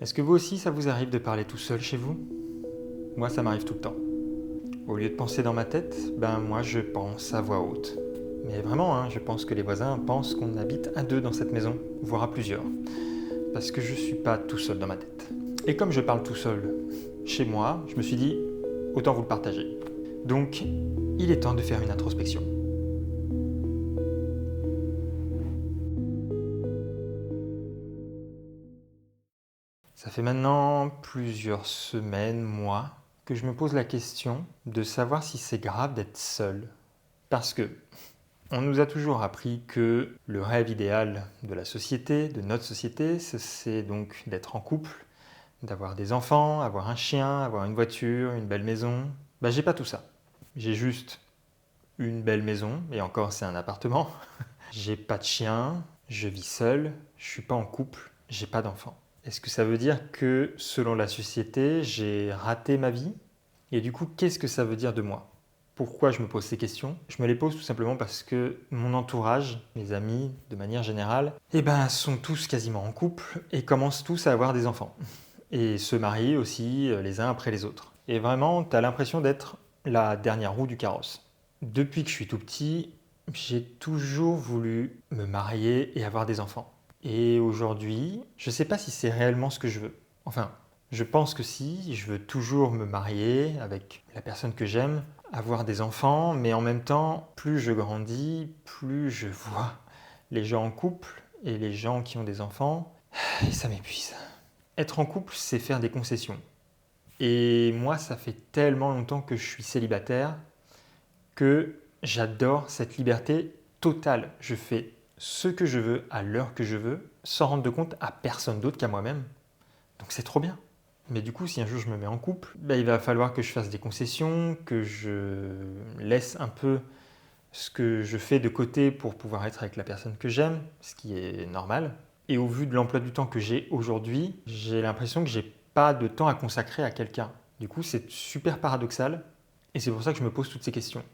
Est-ce que vous aussi, ça vous arrive de parler tout seul chez vous? Moi, ça m'arrive tout le temps. Au lieu de penser dans ma tête, moi, je pense à voix haute. Mais vraiment, je pense que les voisins pensent qu'on habite à deux dans cette maison, voire à plusieurs. Parce que je suis pas tout seul dans ma tête. Et comme je parle tout seul chez moi, je me suis dit, autant vous le partager. Donc, il est temps de faire une introspection. Ça fait maintenant plusieurs semaines, mois, que je me pose la question de savoir si c'est grave d'être seul. Parce que on nous a toujours appris que le rêve idéal de la société, de notre société, c'est donc d'être en couple, d'avoir des enfants, avoir un chien, avoir une voiture, une belle maison. J'ai pas tout ça. J'ai juste une belle maison, et encore c'est un appartement. J'ai pas de chien, je vis seul, je suis pas en couple, j'ai pas d'enfant. Est-ce que ça veut dire que, selon la société, j'ai raté ma vie? Et du coup, qu'est-ce que ça veut dire de moi? Pourquoi je me pose ces questions? Je me les pose tout simplement parce que mon entourage, mes amis, de manière générale, sont tous quasiment en couple et commencent tous à avoir des enfants. Et se marient aussi les uns après les autres. Et vraiment, tu as l'impression d'être la dernière roue du carrosse. Depuis que je suis tout petit, j'ai toujours voulu me marier et avoir des enfants. Et aujourd'hui, je ne sais pas si c'est réellement ce que je veux. Enfin, je pense que si, je veux toujours me marier avec la personne que j'aime, avoir des enfants, mais en même temps, plus je grandis, plus je vois les gens en couple et les gens qui ont des enfants, et ça m'épuise. Être en couple, c'est faire des concessions. Et moi, ça fait tellement longtemps que je suis célibataire que j'adore cette liberté totale. Je fais ce que je veux à l'heure que je veux, sans rendre de compte à personne d'autre qu'à moi-même. Donc c'est trop bien. Mais du coup, si un jour je me mets en couple, il va falloir que je fasse des concessions, que je laisse un peu ce que je fais de côté pour pouvoir être avec la personne que j'aime, ce qui est normal. Et au vu de l'emploi du temps que j'ai aujourd'hui, j'ai l'impression que j'ai pas de temps à consacrer à quelqu'un. Du coup, c'est super paradoxal. Et c'est pour ça que je me pose toutes ces questions.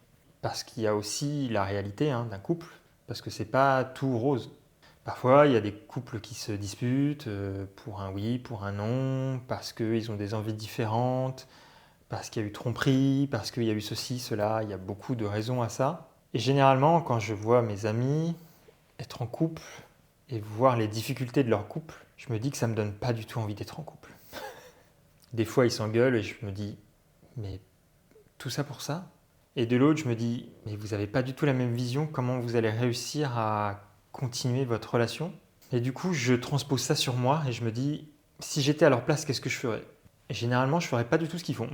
Parce qu'il y a aussi la réalité d'un couple, parce que c'est pas tout rose. Parfois, il y a des couples qui se disputent pour un oui, pour un non, parce qu'ils ont des envies différentes, parce qu'il y a eu tromperie, parce qu'il y a eu ceci, cela. Il y a beaucoup de raisons à ça. Et généralement, quand je vois mes amis être en couple et voir les difficultés de leur couple, je me dis que ça me donne pas du tout envie d'être en couple. Des fois, ils s'engueulent et je me dis, mais tout ça pour ça? Et de l'autre, je me dis, mais vous n'avez pas du tout la même vision, comment vous allez réussir à continuer votre relation? Et du coup, je transpose ça sur moi et je me dis, si j'étais à leur place, qu'est-ce que je ferais? Et généralement, je ferais pas du tout ce qu'ils font.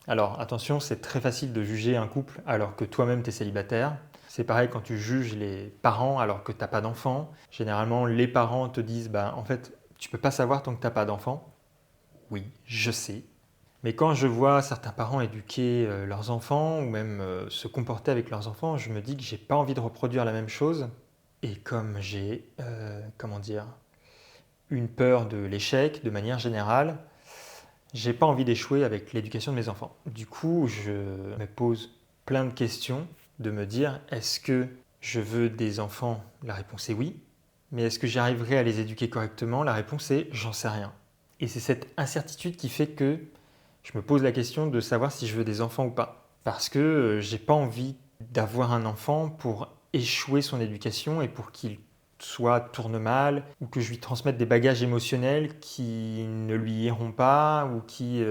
Alors attention, c'est très facile de juger un couple alors que toi-même tu es célibataire. C'est pareil quand tu juges les parents alors que tu n'as pas d'enfant. Généralement, les parents te disent, en fait, tu peux pas savoir tant que tu n'as pas d'enfant. Oui, je sais. Mais quand je vois certains parents éduquer leurs enfants ou même se comporter avec leurs enfants, je me dis que j'ai pas envie de reproduire la même chose. Et comme j'ai, comment dire, une peur de l'échec de manière générale, j'ai pas envie d'échouer avec l'éducation de mes enfants. Du coup, je me pose plein de questions de me dire, est-ce que je veux des enfants? La réponse est oui. Mais est-ce que j'arriverai à les éduquer correctement? La réponse est j'en sais rien. Et c'est cette incertitude qui fait que je me pose la question de savoir si je veux des enfants ou pas. Parce que j'ai pas envie d'avoir un enfant pour échouer son éducation et pour qu'il soit tourne mal ou que je lui transmette des bagages émotionnels qui ne lui iront pas ou qui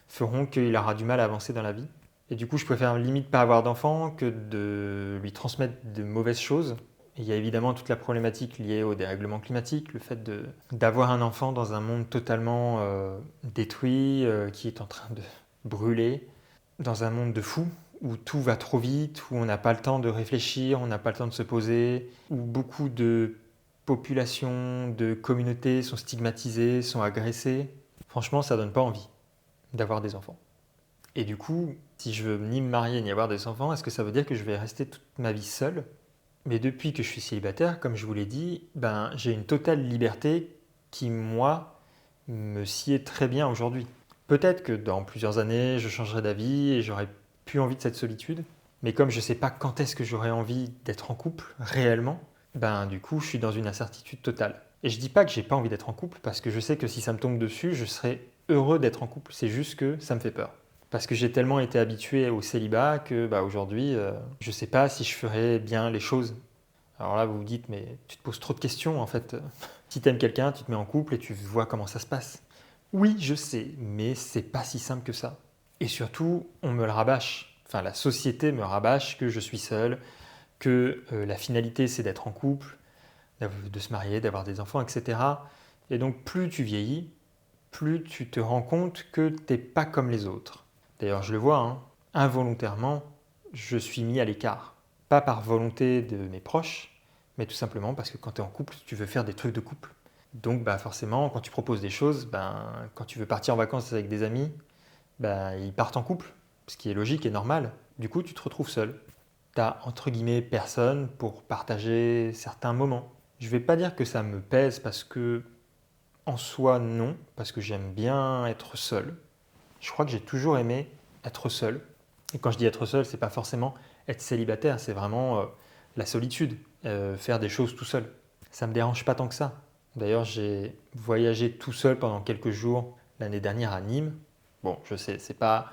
feront qu'il aura du mal à avancer dans la vie. Et du coup, je préfère limite pas avoir d'enfant que de lui transmettre de mauvaises choses. Et il y a évidemment toute la problématique liée au dérèglement climatique, le fait d'avoir un enfant dans un monde totalement détruit, qui est en train de brûler, dans un monde de fous, où tout va trop vite, où on n'a pas le temps de réfléchir, on n'a pas le temps de se poser, où beaucoup de populations, de communautés sont stigmatisées, sont agressées. Franchement, ça donne pas envie d'avoir des enfants. Et du coup, si je veux ni me marier ni avoir des enfants, est-ce que ça veut dire que je vais rester toute ma vie seule? Mais depuis que je suis célibataire, comme je vous l'ai dit, j'ai une totale liberté qui, moi, me sied très bien aujourd'hui. Peut-être que dans plusieurs années, je changerai d'avis et j'aurai plus envie de cette solitude. Mais comme je ne sais pas quand est-ce que j'aurai envie d'être en couple réellement, du coup, je suis dans une incertitude totale. Et je dis pas que j'ai pas envie d'être en couple, parce que je sais que si ça me tombe dessus, je serais heureux d'être en couple. C'est juste que ça me fait peur. Parce que j'ai tellement été habitué au célibat que aujourd'hui, je sais pas si je ferais bien les choses. Alors là, vous vous dites, mais tu te poses trop de questions en fait. Si t'aimes quelqu'un, tu te mets en couple et tu vois comment ça se passe. Oui, je sais, mais c'est pas si simple que ça. Et surtout, on me le rabâche. Enfin, la société me rabâche que je suis seul, que la finalité c'est d'être en couple, de se marier, d'avoir des enfants, etc. Et donc, plus tu vieillis, plus tu te rends compte que t'es pas comme les autres. D'ailleurs, je le vois, hein, involontairement, je suis mis à l'écart. Pas par volonté de mes proches, mais tout simplement parce que quand tu es en couple, tu veux faire des trucs de couple. Donc forcément, quand tu proposes des choses, quand tu veux partir en vacances avec des amis, ils partent en couple, ce qui est logique et normal. Du coup, tu te retrouves seul. T'as entre guillemets personne pour partager certains moments. Je vais pas dire que ça me pèse parce que en soi non, parce que j'aime bien être seul. Je crois que j'ai toujours aimé être seul. Et quand je dis être seul, c'est pas forcément être célibataire, c'est vraiment la solitude, faire des choses tout seul. Ça me dérange pas tant que ça. D'ailleurs, j'ai voyagé tout seul pendant quelques jours l'année dernière à Nîmes. Bon, je sais, c'est pas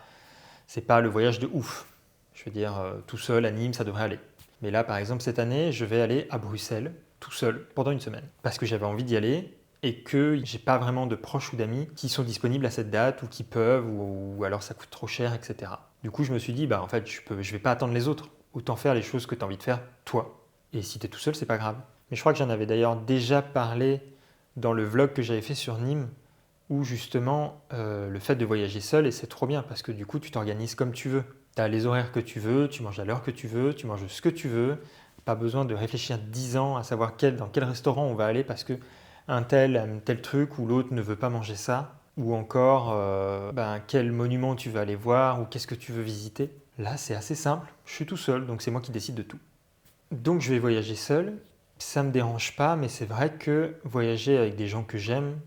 le voyage de ouf. Je veux dire, tout seul à Nîmes, ça devrait aller. Mais là, par exemple, cette année, je vais aller à Bruxelles, tout seul, pendant une semaine. Parce que j'avais envie d'y aller et que j'ai pas vraiment de proches ou d'amis qui sont disponibles à cette date ou qui peuvent, ou alors ça coûte trop cher, etc. Du coup, je me suis dit, en fait, je vais pas attendre les autres. Autant faire les choses que tu as envie de faire, toi. Et si tu es tout seul, c'est pas grave. Mais je crois que j'en avais d'ailleurs déjà parlé dans le vlog que j'avais fait sur Nîmes, où justement le fait de voyager seul, et c'est trop bien parce que du coup tu t'organises comme tu veux. Tu as les horaires que tu veux, tu manges à l'heure que tu veux, tu manges ce que tu veux. Pas besoin de réfléchir 10 ans à savoir dans quel restaurant on va aller parce que un tel aime tel truc ou l'autre ne veut pas manger ça. Ou encore quel monument tu veux aller voir ou qu'est-ce que tu veux visiter. Là c'est assez simple, je suis tout seul donc c'est moi qui décide de tout. Donc je vais voyager seul, ça me dérange pas mais c'est vrai que voyager avec des gens que j'aime,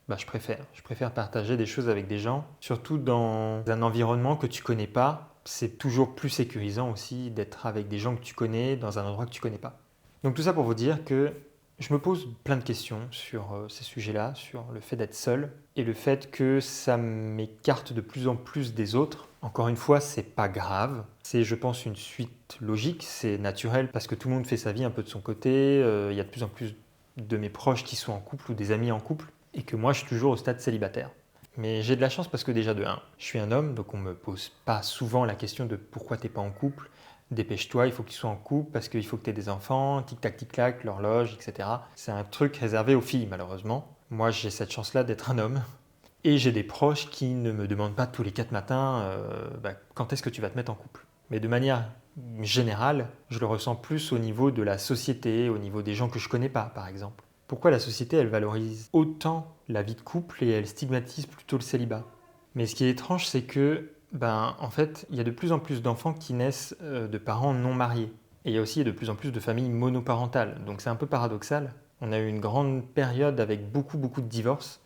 je préfère. Je préfère partager des choses avec des gens, surtout dans un environnement que tu connais pas. C'est toujours plus sécurisant aussi d'être avec des gens que tu connais dans un endroit que tu connais pas. Donc tout ça pour vous dire que je me pose plein de questions sur ces sujets-là, sur le fait d'être seul et le fait que ça m'écarte de plus en plus des autres. Encore une fois, c'est pas grave. C'est, je pense, une suite logique. C'est naturel parce que tout le monde fait sa vie un peu de son côté. Il y a de plus en plus de mes proches qui sont en couple ou des amis en couple et que moi je suis toujours au stade célibataire. Mais j'ai de la chance parce que déjà de 1, je suis un homme, donc on me pose pas souvent la question de pourquoi t'es pas en couple, dépêche-toi, il faut que tu sois en couple parce qu'il faut que tu aies des enfants, tic-tac, tic-tac, l'horloge, etc. C'est un truc réservé aux filles malheureusement. Moi j'ai cette chance-là d'être un homme. Et j'ai des proches qui ne me demandent pas tous les 4 matins quand est-ce que tu vas te mettre en couple. Mais de manière générale, je le ressens plus au niveau de la société, au niveau des gens que je connais pas par exemple. Pourquoi la société, elle valorise autant la vie de couple et elle stigmatise plutôt le célibat? Mais ce qui est étrange, c'est que, en fait, il y a de plus en plus d'enfants qui naissent de parents non mariés. Et il y a aussi de plus en plus de familles monoparentales. Donc c'est un peu paradoxal. On a eu une grande période avec beaucoup, beaucoup de divorces,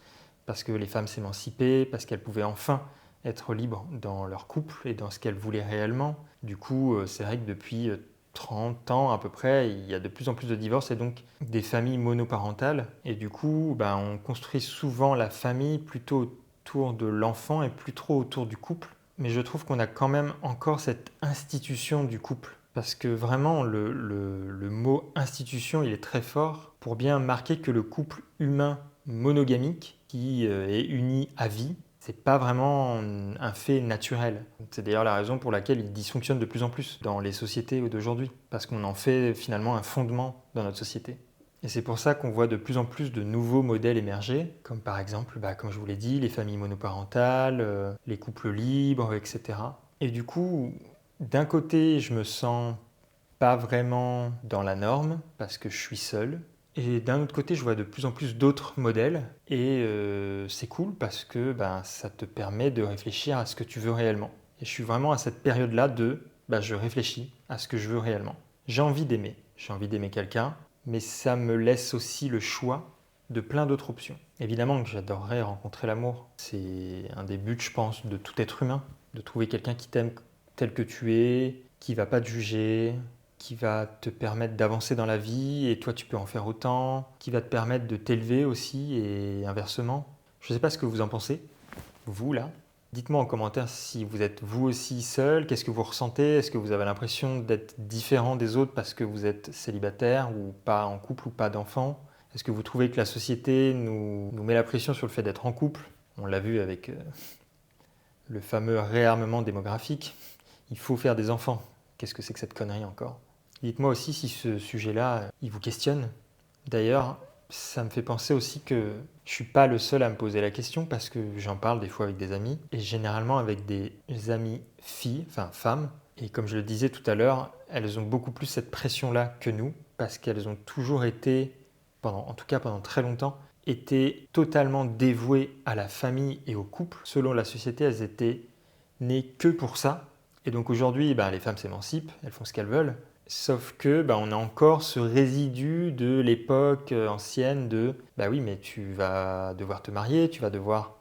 parce que les femmes s'émancipaient, parce qu'elles pouvaient enfin être libres dans leur couple et dans ce qu'elles voulaient réellement. Du coup, c'est vrai que depuis 30 ans à peu près, il y a de plus en plus de divorces et donc des familles monoparentales. Et du coup, on construit souvent la famille plutôt autour de l'enfant et plus trop autour du couple. Mais je trouve qu'on a quand même encore cette institution du couple. Parce que vraiment, le mot institution, il est très fort pour bien marquer que le couple humain monogamique, qui est uni à vie, c'est pas vraiment un fait naturel. C'est d'ailleurs la raison pour laquelle il dysfonctionne de plus en plus dans les sociétés d'aujourd'hui, parce qu'on en fait finalement un fondement dans notre société. Et c'est pour ça qu'on voit de plus en plus de nouveaux modèles émerger, comme par exemple, comme je vous l'ai dit, les familles monoparentales, les couples libres, etc. Et du coup, d'un côté, je me sens pas vraiment dans la norme, parce que je suis seul, et d'un autre côté, je vois de plus en plus d'autres modèles et c'est cool parce que ça te permet de réfléchir à ce que tu veux réellement. Et je suis vraiment à cette période-là de je réfléchis à ce que je veux réellement. J'ai envie d'aimer quelqu'un, mais ça me laisse aussi le choix de plein d'autres options. Évidemment que j'adorerais rencontrer l'amour. C'est un des buts, je pense, de tout être humain, de trouver quelqu'un qui t'aime tel que tu es, qui va pas te juger, qui va te permettre d'avancer dans la vie et toi tu peux en faire autant, qui va te permettre de t'élever aussi et inversement. Je ne sais pas ce que vous en pensez, vous là. Dites-moi en commentaire si vous êtes vous aussi seul, qu'est-ce que vous ressentez, est-ce que vous avez l'impression d'être différent des autres parce que vous êtes célibataire ou pas en couple ou pas d'enfant? Est-ce que vous trouvez que la société nous met la pression sur le fait d'être en couple? On l'a vu avec le fameux réarmement démographique. Il faut faire des enfants. Qu'est-ce que c'est que cette connerie encore? Dites-moi aussi si ce sujet-là, il vous questionne. D'ailleurs, ça me fait penser aussi que je suis pas le seul à me poser la question parce que j'en parle des fois avec des amis et généralement avec des amis filles, enfin femmes. Et comme je le disais tout à l'heure, elles ont beaucoup plus cette pression-là que nous parce qu'elles ont toujours été, en tout cas pendant très longtemps, étaient totalement dévouées à la famille et au couple. Selon la société, elles étaient nées que pour ça. Et donc aujourd'hui, les femmes s'émancipent, elles font ce qu'elles veulent. Sauf que on a encore ce résidu de l'époque ancienne de oui mais tu vas devoir te marier, tu vas devoir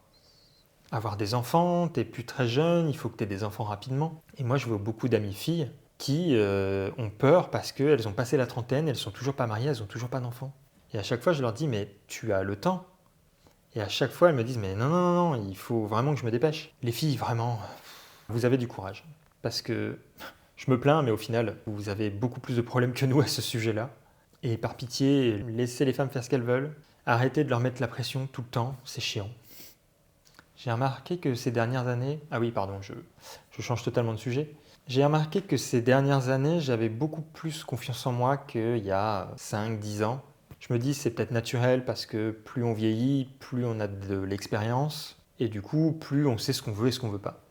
avoir des enfants, t'es plus très jeune, il faut que tu aies des enfants rapidement. Et moi je vois beaucoup d'amies filles qui ont peur parce qu'elles ont passé la trentaine, elles sont toujours pas mariées, elles ont toujours pas d'enfants. Et à chaque fois je leur dis mais tu as le temps. Et à chaque fois elles me disent mais non, non, non, non, il faut vraiment que je me dépêche. Les filles vraiment, vous avez du courage. Parce que je me plains, mais au final, vous avez beaucoup plus de problèmes que nous à ce sujet-là. Et par pitié, laissez les femmes faire ce qu'elles veulent. Arrêtez de leur mettre la pression tout le temps, c'est chiant. J'ai remarqué que ces dernières années... Ah oui, pardon, je change totalement de sujet. J'ai remarqué que ces dernières années, j'avais beaucoup plus confiance en moi qu'il y a 5-10 ans. Je me dis c'est peut-être naturel parce que plus on vieillit, plus on a de l'expérience. Et du coup, plus on sait ce qu'on veut et ce qu'on veut pas.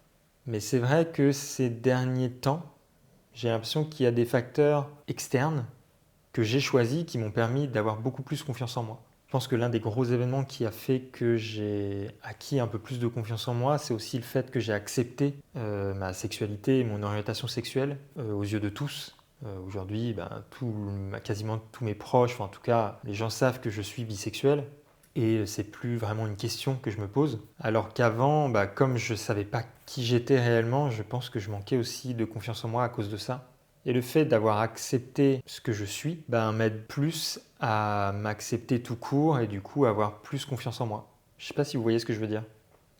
Mais c'est vrai que ces derniers temps, j'ai l'impression qu'il y a des facteurs externes que j'ai choisis qui m'ont permis d'avoir beaucoup plus confiance en moi. Je pense que l'un des gros événements qui a fait que j'ai acquis un peu plus de confiance en moi, c'est aussi le fait que j'ai accepté ma sexualité et mon orientation sexuelle aux yeux de tous. Aujourd'hui, quasiment tous mes proches, enfin, en tout cas, les gens savent que je suis bisexuel. Et c'est plus vraiment une question que je me pose. Alors qu'avant, comme je ne savais pas qui j'étais réellement, je pense que je manquais aussi de confiance en moi à cause de ça. Et le fait d'avoir accepté ce que je suis m'aide plus à m'accepter tout court et du coup avoir plus confiance en moi. Je ne sais pas si vous voyez ce que je veux dire.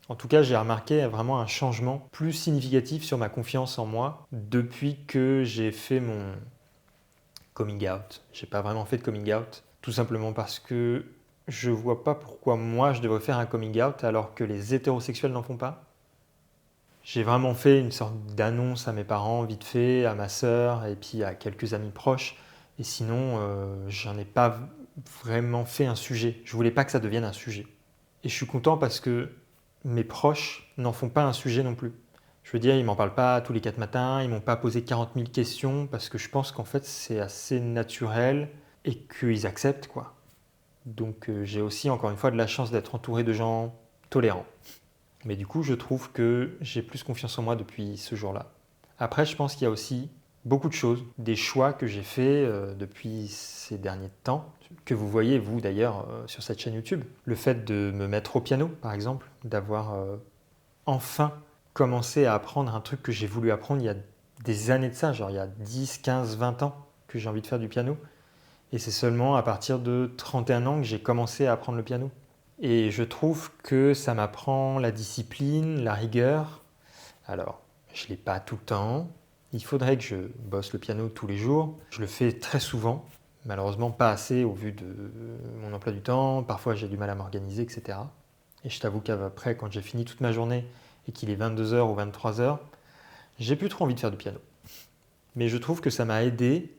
En tout cas, j'ai remarqué vraiment un changement plus significatif sur ma confiance en moi depuis que j'ai fait mon coming out. J'ai pas vraiment fait de coming out, tout simplement parce que je vois pas pourquoi moi je devrais faire un coming out alors que les hétérosexuels n'en font pas. J'ai vraiment fait une sorte d'annonce à mes parents, vite fait, à ma sœur et puis à quelques amis proches. Et sinon, j'en ai pas vraiment fait un sujet. Je voulais pas que ça devienne un sujet. Et je suis content parce que mes proches n'en font pas un sujet non plus. Je veux dire, ils m'en parlent pas tous les 4 matins, ils m'ont pas posé 40 000 questions parce que je pense qu'en fait c'est assez naturel et qu'ils acceptent quoi. Donc j'ai aussi encore une fois de la chance d'être entouré de gens tolérants. Mais du coup, je trouve que j'ai plus confiance en moi depuis ce jour-là. Après, je pense qu'il y a aussi beaucoup de choses, des choix que j'ai faits depuis ces derniers temps, que vous voyez, vous d'ailleurs, sur cette chaîne YouTube. Le fait de me mettre au piano, par exemple, d'avoir enfin commencé à apprendre un truc que j'ai voulu apprendre il y a des années de ça, genre il y a 10, 15, 20 ans que j'ai envie de faire du piano. Et c'est seulement à partir de 31 ans que j'ai commencé à apprendre le piano. Et je trouve que ça m'apprend la discipline, la rigueur. Alors, je ne l'ai pas tout le temps. Il faudrait que je bosse le piano tous les jours. Je le fais très souvent. Malheureusement, pas assez au vu de mon emploi du temps. Parfois, j'ai du mal à m'organiser, etc. Et je t'avoue qu'après, quand j'ai fini toute ma journée et qu'il est 22 h ou 23 h, j'ai plus trop envie de faire du piano. Mais je trouve que ça m'a aidé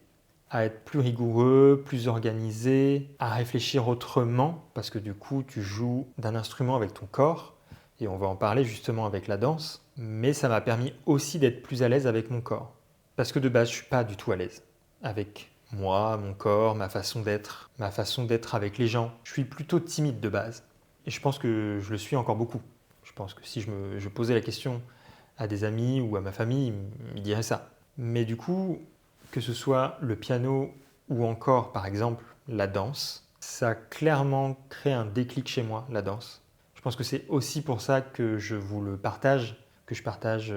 à être plus rigoureux, plus organisé, à réfléchir autrement, parce que du coup, tu joues d'un instrument avec ton corps, et on va en parler justement avec la danse, mais ça m'a permis aussi d'être plus à l'aise avec mon corps. Parce que de base, je ne suis pas du tout à l'aise avec moi, mon corps, ma façon d'être avec les gens. Je suis plutôt timide de base. Et je pense que je le suis encore beaucoup. Je pense que si je posais la question à des amis ou à ma famille, ils diraient ça. Mais du coup, que ce soit le piano ou encore, par exemple, la danse, ça a clairement créé un déclic chez moi, la danse. Je pense que c'est aussi pour ça que je vous le partage, que je partage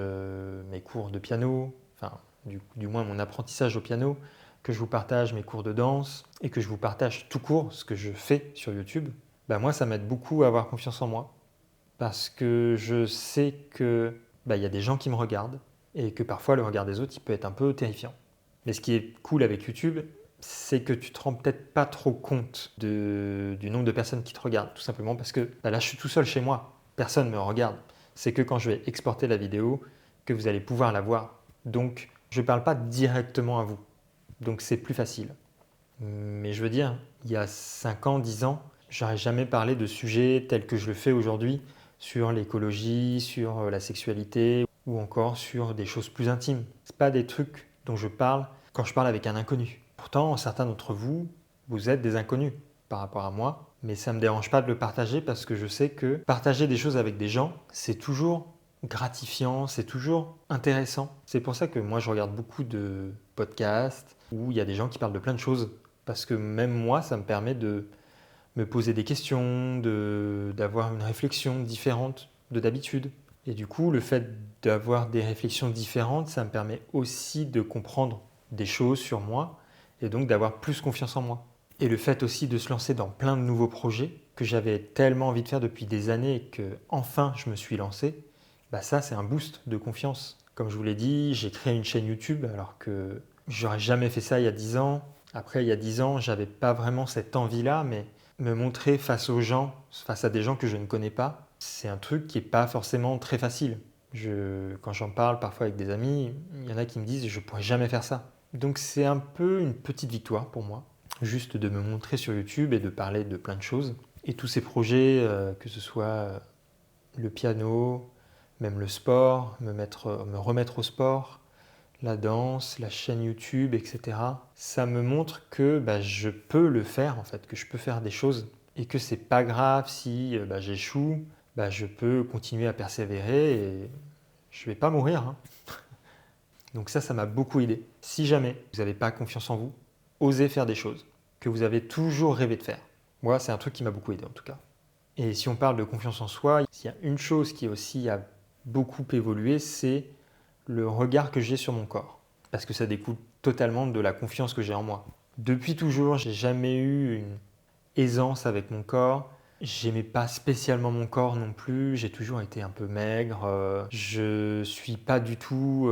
mes cours de piano, enfin, du moins mon apprentissage au piano, que je vous partage mes cours de danse et que je vous partage tout court ce que je fais sur YouTube, moi ça m'aide beaucoup à avoir confiance en moi parce que je sais que il y a des gens qui me regardent et que parfois le regard des autres il peut être un peu terrifiant. Mais ce qui est cool avec YouTube, c'est que tu te rends peut-être pas trop compte du nombre de personnes qui te regardent, tout simplement parce que là je suis tout seul chez moi, personne ne me regarde. C'est que quand je vais exporter la vidéo que vous allez pouvoir la voir. Donc je ne parle pas directement à vous, donc c'est plus facile. Mais je veux dire, il y a 5 ans, 10 ans, j'aurais jamais parlé de sujets tels que je le fais aujourd'hui, sur l'écologie, sur la sexualité ou encore sur des choses plus intimes. Ce pas des trucs dont je parle quand je parle avec un inconnu. Pourtant, certains d'entre vous, vous êtes des inconnus par rapport à moi, mais ça ne me dérange pas de le partager parce que je sais que partager des choses avec des gens, c'est toujours gratifiant, c'est toujours intéressant. C'est pour ça que moi je regarde beaucoup de podcasts où il y a des gens qui parlent de plein de choses. Parce que même moi, ça me permet de me poser des questions, d'avoir une réflexion différente de d'habitude. Et du coup, le fait d'avoir des réflexions différentes, ça me permet aussi de comprendre des choses sur moi et donc d'avoir plus confiance en moi. Et le fait aussi de se lancer dans plein de nouveaux projets que j'avais tellement envie de faire depuis des années et que enfin je me suis lancé, ça c'est un boost de confiance. Comme je vous l'ai dit, j'ai créé une chaîne YouTube alors que j'aurais jamais fait ça il y a 10 ans. Après, il y a 10 ans, j'avais pas vraiment cette envie-là, mais me montrer face aux gens, face à des gens que je ne connais pas, c'est un truc qui n'est pas forcément très facile. Quand j'en parle parfois avec des amis, il y en a qui me disent je ne pourrais jamais faire ça. Donc c'est un peu une petite victoire pour moi, juste de me montrer sur YouTube et de parler de plein de choses. Et tous ces projets, que ce soit le piano, même le sport, me remettre au sport, la danse, la chaîne YouTube, etc. Ça me montre que je peux le faire en fait, que je peux faire des choses et que c'est pas grave si j'échoue, je peux continuer à persévérer et je vais pas mourir, hein. Donc ça m'a beaucoup aidé. Si jamais vous n'avez pas confiance en vous, osez faire des choses que vous avez toujours rêvé de faire. Moi, c'est un truc qui m'a beaucoup aidé en tout cas. Et si on parle de confiance en soi, il y a une chose qui aussi a beaucoup évolué, c'est le regard que j'ai sur mon corps. Parce que ça découle totalement de la confiance que j'ai en moi. Depuis toujours, j'ai jamais eu une aisance avec mon corps. J'aimais pas spécialement mon corps non plus, j'ai toujours été un peu maigre. Je suis pas du tout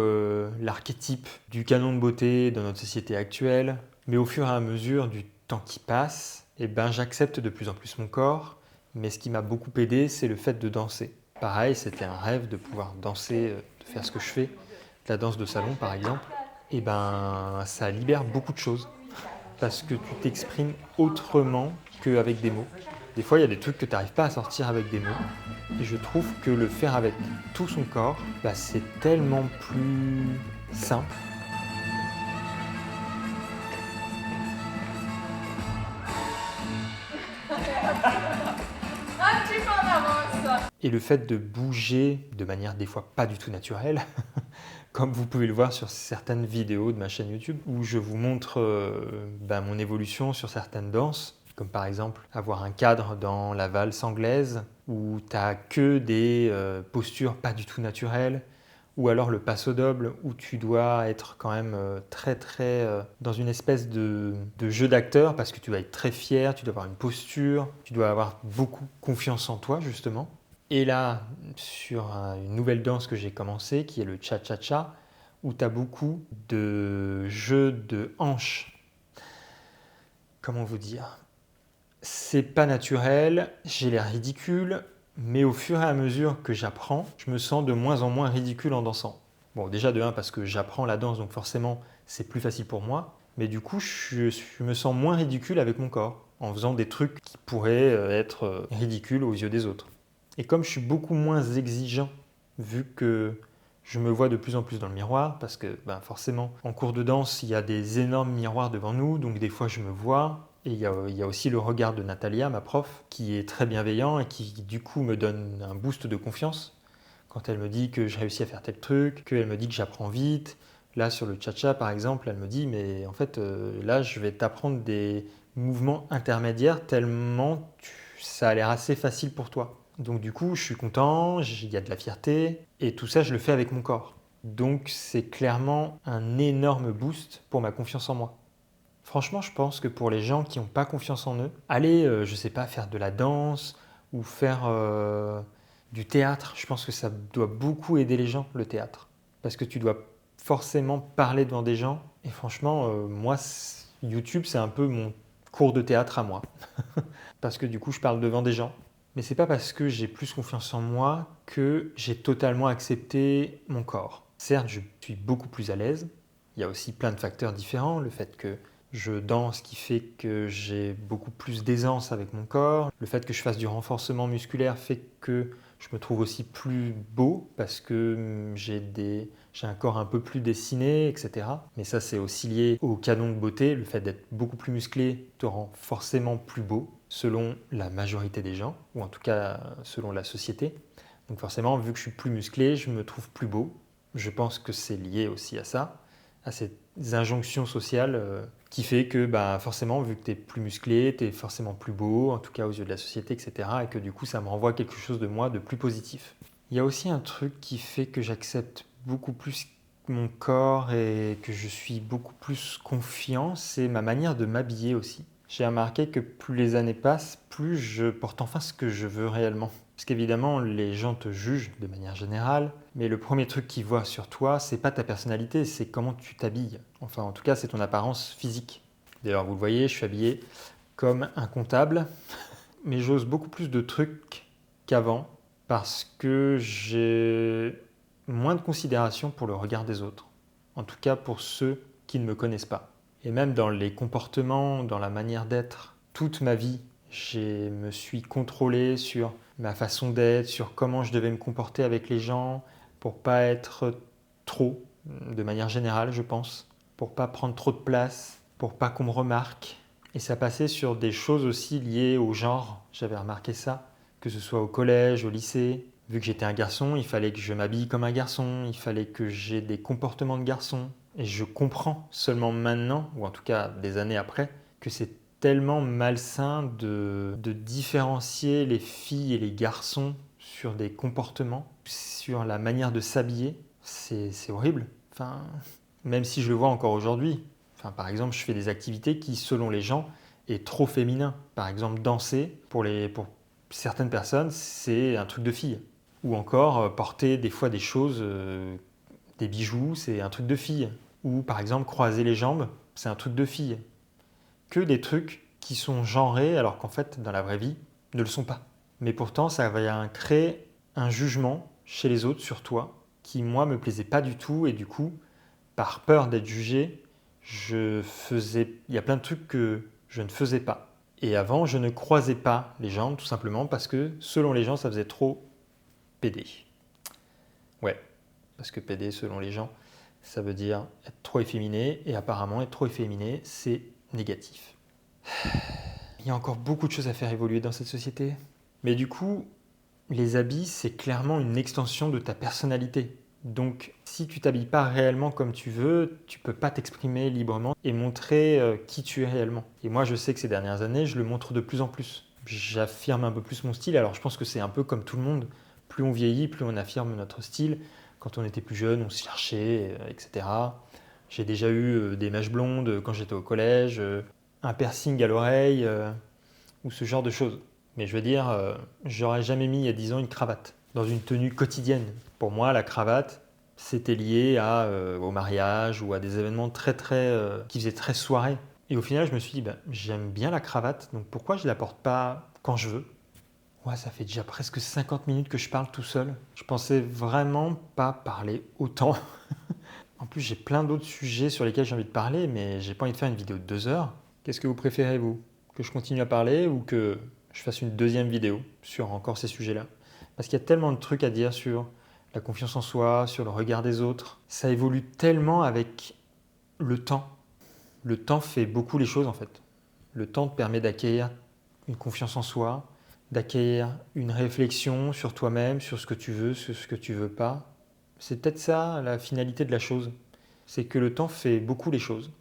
l'archétype du canon de beauté dans notre société actuelle. Mais au fur et à mesure du temps qui passe, j'accepte de plus en plus mon corps. Mais ce qui m'a beaucoup aidé, c'est le fait de danser. Pareil, c'était un rêve de pouvoir danser, de faire ce que je fais, la danse de salon par exemple. Ça libère beaucoup de choses parce que tu t'exprimes autrement qu'avec des mots. Des fois, il y a des trucs que tu n'arrives pas à sortir avec des mots. Et je trouve que le faire avec tout son corps, c'est tellement plus simple. Un petit peu en avance. Et le fait de bouger de manière des fois pas du tout naturelle, comme vous pouvez le voir sur certaines vidéos de ma chaîne YouTube, où je vous montre mon évolution sur certaines danses, comme par exemple avoir un cadre dans la valse anglaise, où tu n'as que des postures pas du tout naturelles, ou alors le passo doble, où tu dois être quand même très dans une espèce de jeu d'acteur, parce que tu dois être très fier, tu dois avoir une posture, tu dois avoir beaucoup confiance en toi justement. Et là, sur une nouvelle danse que j'ai commencé, qui est le cha-cha-cha, où tu as beaucoup de jeux de hanches. Comment vous dire? C'est pas naturel, j'ai l'air ridicule, mais au fur et à mesure que j'apprends, je me sens de moins en moins ridicule en dansant. Bon, déjà de un, parce que j'apprends la danse, donc forcément, c'est plus facile pour moi. Mais du coup, je me sens moins ridicule avec mon corps, en faisant des trucs qui pourraient être ridicules aux yeux des autres. Et comme je suis beaucoup moins exigeant, vu que je me vois de plus en plus dans le miroir, parce que forcément, en cours de danse, il y a des énormes miroirs devant nous, donc des fois je me vois. Et il y a aussi le regard de Natalia, ma prof, qui est très bienveillant et qui du coup me donne un boost de confiance. Quand elle me dit que je réussis à faire tel truc, qu'elle me dit que j'apprends vite. Là, sur le cha-cha, par exemple, elle me dit, mais en fait, là, je vais t'apprendre des mouvements intermédiaires tellement ça a l'air assez facile pour toi. Donc du coup, je suis content, il y a de la fierté, et tout ça, je le fais avec mon corps. Donc c'est clairement un énorme boost pour ma confiance en moi. Franchement, je pense que pour les gens qui n'ont pas confiance en eux, aller, je sais pas, faire de la danse ou faire du théâtre, je pense que ça doit beaucoup aider les gens, le théâtre. Parce que tu dois forcément parler devant des gens. Et franchement, moi, YouTube, c'est un peu mon cours de théâtre à moi. Parce que du coup, je parle devant des gens. Mais c'est pas parce que j'ai plus confiance en moi que j'ai totalement accepté mon corps. Certes, je suis beaucoup plus à l'aise. Il y a aussi plein de facteurs différents. Le fait que je danse qui fait que j'ai beaucoup plus d'aisance avec mon corps. Le fait que je fasse du renforcement musculaire fait que je me trouve aussi plus beau parce que j'ai un corps un peu plus dessiné, etc. Mais ça, c'est aussi lié au canon de beauté. Le fait d'être beaucoup plus musclé te rend forcément plus beau, selon la majorité des gens, ou en tout cas selon la société. Donc forcément, vu que je suis plus musclé, je me trouve plus beau. Je pense que c'est lié aussi à ça, à cette injonction sociale qui fait que bah, forcément, vu que tu es plus musclé, tu es forcément plus beau, en tout cas aux yeux de la société, etc. Et que du coup, ça me renvoie quelque chose de moi de plus positif. Il y a aussi un truc qui fait que j'accepte beaucoup plus mon corps et que je suis beaucoup plus confiant, c'est ma manière de m'habiller aussi. J'ai remarqué que plus les années passent, plus je porte enfin ce que je veux réellement. Parce qu'évidemment, les gens te jugent de manière générale, mais le premier truc qu'ils voient sur toi, c'est pas ta personnalité, c'est comment tu t'habilles. Enfin, en tout cas, c'est ton apparence physique. D'ailleurs, vous le voyez, je suis habillé comme un comptable, mais j'ose beaucoup plus de trucs qu'avant parce que j'ai moins de considération pour le regard des autres. En tout cas, pour ceux qui ne me connaissent pas. Et même dans les comportements, dans la manière d'être, toute ma vie, je me suis contrôlé sur ma façon d'être, sur comment je devais me comporter avec les gens, pour pas être trop, de manière générale, je pense, pour pas prendre trop de place, pour pas qu'on me remarque. Et ça passait sur des choses aussi liées au genre, j'avais remarqué ça, que ce soit au collège, au lycée. Vu que j'étais un garçon, il fallait que je m'habille comme un garçon, il fallait que j'ai des comportements de garçon. Et je comprends seulement maintenant, ou en tout cas des années après, que c'est tellement malsain de différencier les filles et les garçons sur des comportements, sur la manière de s'habiller. C'est horrible. Enfin, même si je le vois encore aujourd'hui. Enfin, par exemple, je fais des activités qui, selon les gens, est trop féminin. Par exemple, danser, pour certaines personnes, c'est un truc de fille. Ou encore, porter des fois des choses, des bijoux, c'est un truc de fille. Ou par exemple, croiser les jambes, c'est un truc de fille. Que des trucs qui sont genrés alors qu'en fait, dans la vraie vie, ne le sont pas. Mais pourtant, ça va créer un jugement chez les autres sur toi qui, moi, me plaisait pas du tout et du coup, par peur d'être jugé, il y a plein de trucs que je ne faisais pas. Et avant, je ne croisais pas les jambes tout simplement parce que selon les gens, ça faisait trop PD. Ouais, parce que PD, selon les gens, ça veut dire être trop efféminé et apparemment être trop efféminé, c'est négatif. Il y a encore beaucoup de choses à faire évoluer dans cette société. Mais du coup, les habits, c'est clairement une extension de ta personnalité. Donc, si tu t'habilles pas réellement comme tu veux, tu peux pas t'exprimer librement et montrer qui tu es réellement. Et moi, je sais que ces dernières années, je le montre de plus en plus. J'affirme un peu plus mon style. Alors, je pense que c'est un peu comme tout le monde. Plus on vieillit, plus on affirme notre style. Quand on était plus jeune, on se cherchait, etc. J'ai déjà eu des mèches blondes quand j'étais au collège, un piercing à l'oreille, ou ce genre de choses. Mais je veux dire, j'aurais jamais mis il y a 10 ans une cravate dans une tenue quotidienne. Pour moi, la cravate, c'était lié au mariage ou à des événements qui faisaient très soirée. Et au final, je me suis dit, ben, j'aime bien la cravate, donc pourquoi je ne la porte pas quand je veux? Ouais, ça fait déjà presque 50 minutes que je parle tout seul. Je pensais vraiment pas parler autant. En plus, j'ai plein d'autres sujets sur lesquels j'ai envie de parler, mais j'ai pas envie de faire une vidéo de 2 heures. Qu'est-ce que vous préférez, vous? Que je continue à parler ou que je fasse une deuxième vidéo sur encore ces sujets-là? Parce qu'il y a tellement de trucs à dire sur la confiance en soi, sur le regard des autres. Ça évolue tellement avec le temps. Le temps fait beaucoup les choses en fait. Le temps te permet d'acquérir une confiance en soi, d'acquérir une réflexion sur toi-même, sur ce que tu veux, sur ce que tu veux pas. C'est peut-être ça la finalité de la chose. C'est que le temps fait beaucoup les choses.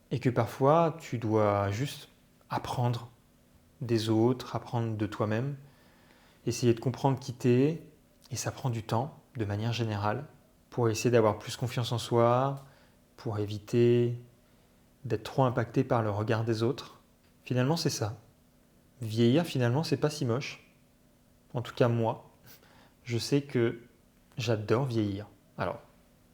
Et que parfois, tu dois juste apprendre des autres, apprendre de toi-même, essayer de comprendre qui t'es, et ça prend du temps, de manière générale, pour essayer d'avoir plus confiance en soi, pour éviter d'être trop impacté par le regard des autres. Finalement, c'est ça. Vieillir, finalement, c'est pas si moche. En tout cas, moi, je sais que j'adore vieillir. Alors,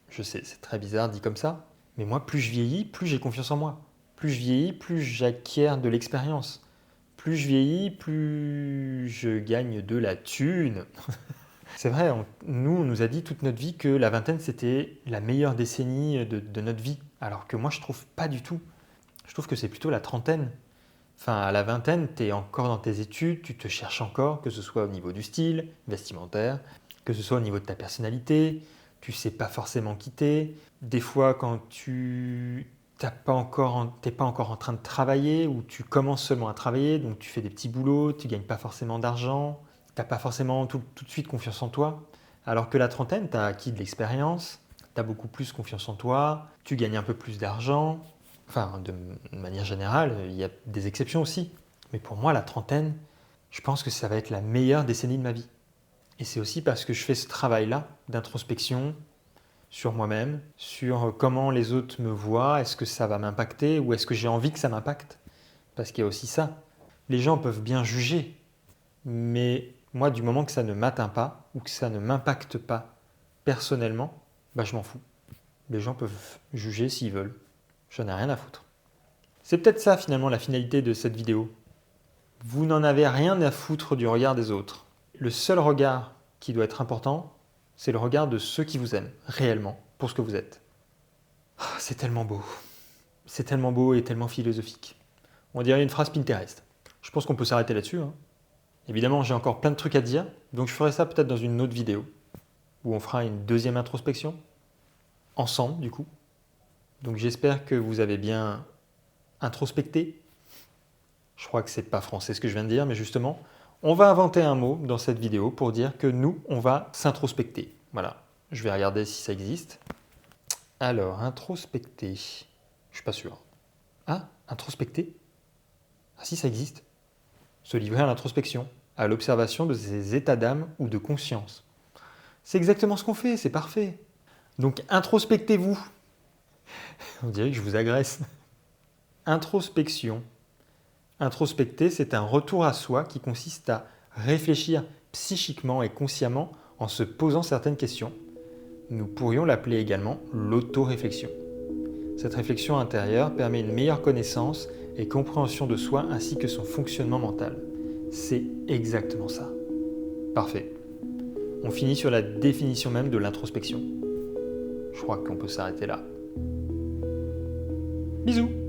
je sais, c'est très bizarre dit comme ça, mais moi, plus je vieillis, plus j'ai confiance en moi. Plus je vieillis, plus j'acquiers de l'expérience. Plus je vieillis, plus je gagne de la thune. C'est vrai, on nous a dit toute notre vie que la vingtaine, c'était la meilleure décennie de notre vie. Alors que moi, je trouve pas du tout. Je trouve que c'est plutôt la trentaine. Enfin, à la vingtaine, tu es encore dans tes études, tu te cherches encore, que ce soit au niveau du style vestimentaire, que ce soit au niveau de ta personnalité, tu sais pas forcément quitter. Des fois, quand tu t'es pas encore en train de travailler ou tu commences seulement à travailler, donc tu fais des petits boulots, tu gagnes pas forcément d'argent, t'as pas forcément tout de suite confiance en toi. Alors que la trentaine, tu as acquis de l'expérience, tu as beaucoup plus confiance en toi, tu gagnes un peu plus d'argent. Enfin, de manière générale, il y a des exceptions aussi. Mais pour moi, la trentaine, je pense que ça va être la meilleure décennie de ma vie. Et c'est aussi parce que je fais ce travail-là d'introspection sur moi-même, sur comment les autres me voient, est-ce que ça va m'impacter ou est-ce que j'ai envie que ça m'impacte. Parce qu'il y a aussi ça. Les gens peuvent bien juger, mais moi, du moment que ça ne m'atteint pas ou que ça ne m'impacte pas personnellement, bah, je m'en fous. Les gens peuvent juger s'ils veulent. J'en ai rien à foutre. C'est peut-être ça finalement la finalité de cette vidéo. Vous n'en avez rien à foutre du regard des autres. Le seul regard qui doit être important, c'est le regard de ceux qui vous aiment, réellement, pour ce que vous êtes. C'est tellement beau. C'est tellement beau et tellement philosophique. On dirait une phrase Pinterest. Je pense qu'on peut s'arrêter là-dessus, hein. Évidemment, j'ai encore plein de trucs à dire, donc je ferai ça peut-être dans une autre vidéo, où on fera une deuxième introspection, ensemble du coup. Donc j'espère que vous avez bien introspecté. Je crois que c'est pas français ce que je viens de dire, mais justement, on va inventer un mot dans cette vidéo pour dire que nous, on va s'introspecter. Voilà, je vais regarder si ça existe. Alors, introspecter. Je suis pas sûr. Ah, introspecter? Ah si, ça existe. Se livrer à l'introspection, à l'observation de ses états d'âme ou de conscience. C'est exactement ce qu'on fait, c'est parfait. Donc introspectez-vous. On dirait que je vous agresse. Introspection. Introspecter, c'est un retour à soi qui consiste à réfléchir psychiquement et consciemment en se posant certaines questions. Nous pourrions l'appeler également l'auto-réflexion. Cette réflexion intérieure permet une meilleure connaissance et compréhension de soi ainsi que son fonctionnement mental. C'est exactement ça. Parfait. On finit sur la définition même de l'introspection. Je crois qu'on peut s'arrêter là. Bisous!